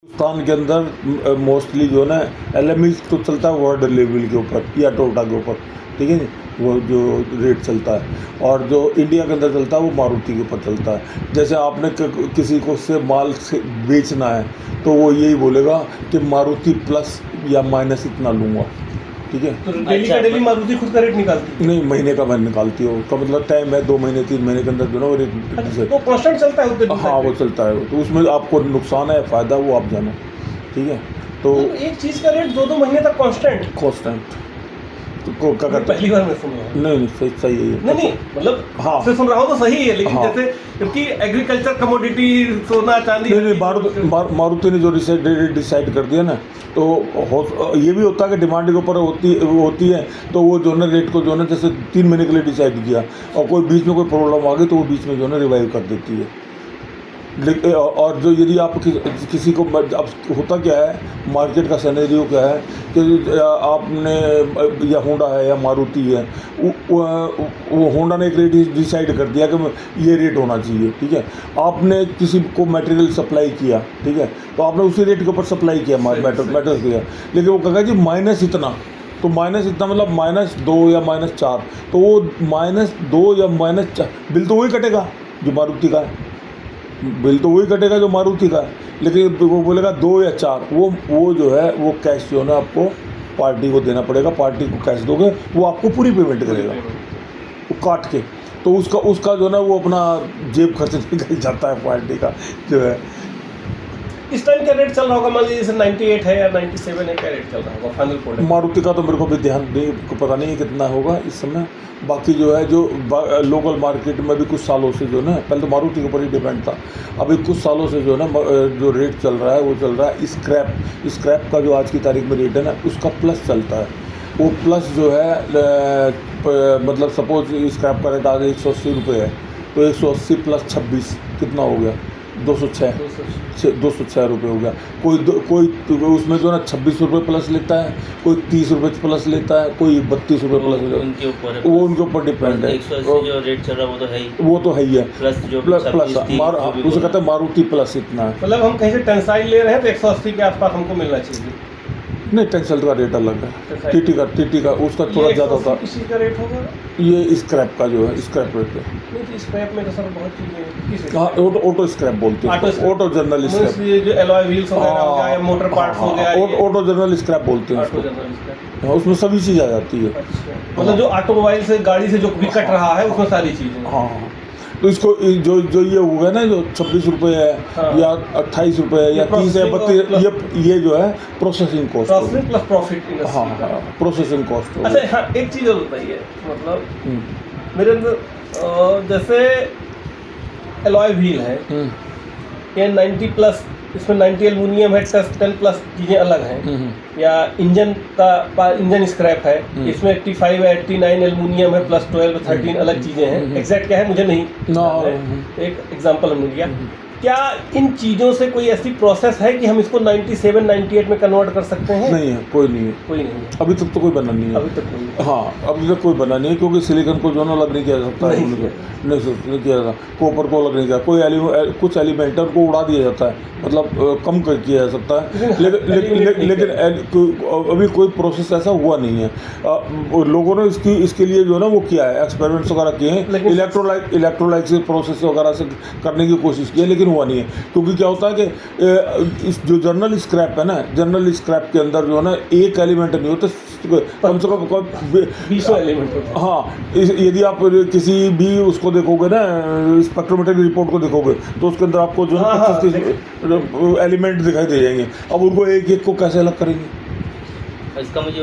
हिंदुस्तान के अंदर मोस्टली जो है ना एलएमई तो चलता है वर्ल्ड लेवल के ऊपर या टोयोटा के ऊपर, ठीक है जी, वो जो रेट चलता है। और जो इंडिया के अंदर चलता है वो मारुति के ऊपर चलता है। जैसे आपने किसी को से माल से बेचना है तो वो यही बोलेगा कि मारुति प्लस या माइनस इतना लूँगा, ठीक है। तो डेली का डेली मारुति खुद का रेट निकालती है? नहीं, महीने का मैं निकालती हूँ, का मतलब टाइम है 2 महीने 3 महीने के अंदर जो ना वो रेट तो कांस्टेंट चलता है उतने दिन हाँ तक? वो चलता है। तो उसमें आपको नुकसान है फ़ायदा वो आप जानो, ठीक है। तो एक चीज का रेट 2-2 महीने तक कांस्टेंट? कॉन्स्टेंट तो क्या करता है? पहली बार मैं सुन रहा हूँ। नहीं सही है। नहीं मतलब हाँ आपसे सुन रहा हूँ तो सही है, लेकिन हाँ। जैसे क्योंकि एग्रीकल्चर कमोडिटी सोना चांदी नहीं मारुति ने जो डिसाइड कर दिया ना, तो ये भी होता है कि डिमांड के ऊपर होती है, तो वो जो है रेट को जो है जैसे 3 महीने के लिए डिसाइड किया और कोई बीच में कोई प्रॉब्लम आ गई तो वो बीच में जो है रिवाइव कर देती है। और जो यदि आप किसी को अब होता क्या है, मार्केट का सिनेरियो क्या है कि आपने या होंडा है या मारुति है, वो होंडा ने एक रेट डिसाइड कर दिया कि ये रेट होना चाहिए, ठीक है। आपने किसी को मटेरियल सप्लाई किया, ठीक है, तो आपने उसी रेट के ऊपर सप्लाई किया मेटल किया, लेकिन वो कहा जी माइनस इतना, तो माइनस इतना मतलब -2 या -4, तो वो -2 या -4 बिल तो वही कटेगा जो मारुति का है, बिल तो वही कटेगा जो मारुति का है, लेकिन वो बोलेगा 2 या 4, वो जो है वो कैश जो है ना आपको पार्टी को देना पड़ेगा। पार्टी को कैश दोगे वो आपको पूरी पेमेंट करेगा वो काट के, तो उसका जो है ना वो अपना जेब खर्च निकल जाता है पार्टी का जो है। इस टाइम क्या रेट चल रहा होगा? मान लीजिए जैसे 98 है या 97 है, क्या रेट चल रहा होगा फाइनल प्रोडक्ट? मारुति का तो मेरे को भी ध्यान नहीं, पता नहीं है कितना होगा इस समय। बाकी जो है जो लोकल मार्केट में भी कुछ सालों से जो है ना, पहले तो मारुति के ऊपर ही डिपेंड था, अभी कुछ सालों से जो है ना जो रेट चल रहा है वो चल रहा है स्क्रैप का जो आज की तारीख में रेट है ना उसका प्लस चलता है। वो प्लस जो है मतलब सपोज स्क्रैप का रेट आज 180 रुपये है, तो 180 + 26 कितना हो गया? 206 रुपये हो गया। कोई उसमें जो ना 26 रुपये प्लस लेता है, कोई 30 रुपये प्लस लेता है, कोई 32 रुपये प्लस लेता है, उनके ऊपर वो उनके ऊपर डिपेंड है। 180 जो रेट चल रहा है वो तो है ही, वो तो है ही है, प्लस जो प्लस उसे कहते हैं मारुति प्लस इतना है। मतलब हम कहीं से टेंसाइल ले रहे हैं तो 180 के आसपास हमको मिलना चाहिए। नहीं, टेंसल का रेट अलग है, टीटी का उसका थोड़ा ज़्यादा होता है। किसी का रेट होगा? ये स्क्रैप का जो है स्क्रैप रेट है। नहीं तो स्क्रैप में तो सर बहुत चीज़ें हाँ, ऑटो स्क्रैप बोलते हैं, ऑटो जनरल स्क्रैप, ये जो एलॉय व्हील्स वगैरह हो गया या मोटर पार्ट्स हो गया, ऑटो जनरल स्क्रैप बोलते हैं ऑटो उसको। General scrap. हाँ, उसमें सभी चीज़ आ जाती है। अच्छा, मतलब जो ऑटोमोबाइल से गाड़ी से जो भी कट रहा है उसमें सारी चीज़ें। हाँ, तो इसको जो ये हुआ ना जो 26 रुपये है हाँ। या 28 रुपये है या 30 है 32, ये जो है processing cost, processing plus profit. हाँ प्रोसेसिंग कॉस्ट। अच्छा हाँ, एक चीज़ और बताइए, मतलब मेरे अंदर जैसे एलॉय व्हील है ये 90+, इसमें 90 एल्युमिनियम है, 10+ चीज़ें अलग हैं, या इंजन स्क्रैप है, इसमें 85 है, 89 एल्युमिनियम है, +12 13 अलग चीज़ें हैं। एग्जैक्ट क्या है मुझे नहीं, एक एग्जांपल हमने लिया। क्या इन चीज़ों से कोई ऐसी प्रोसेस है कि हम इसको 97 98 में कन्वर्ट कर सकते हैं? नहीं है, कोई नहीं है, कोई नहीं है अभी तक तो कोई बना नहीं है। अभी तक कोई? हाँ, अभी तक कोई बना नहीं है, क्योंकि सिलिकॉन को जो ना अलग नहीं किया जा सकता है, नहीं किया जाता, कॉपर को अलग नहीं किया, कुछ एलिमेंट को उड़ा दिया जाता है, मतलब कम कर किया जा सकता है, लेकिन अभी कोई प्रोसेस ऐसा हुआ नहीं है। लोगों ने इसके लिए जो है ना वो किया है, एक्सपेरिमेंट्स वगैरह किए हैं, इलेक्ट्रोलाइट प्रोसेस वगैरह से करने की कोशिश की है, लेकिन हुआ नहीं है। क्योंकि क्या होता है कि इस जो जनरल स्क्रैप है ना, जनरल स्क्रैप के अंदर जो है ना एक एलिमेंट नहीं होता, कम से कम 20 एलिमेंट होते हैं। हाँ, यदि आप किसी भी उसको देखोगे ना, स्पेक्ट्रोमेट्रिक रिपोर्ट को देखोगे तो उसके अंदर आपको जो है 25-30 एलिमेंट दिखाई दे जाएंगे। अब उनको एक को कैसे अलग करेंगे? इसका मुझे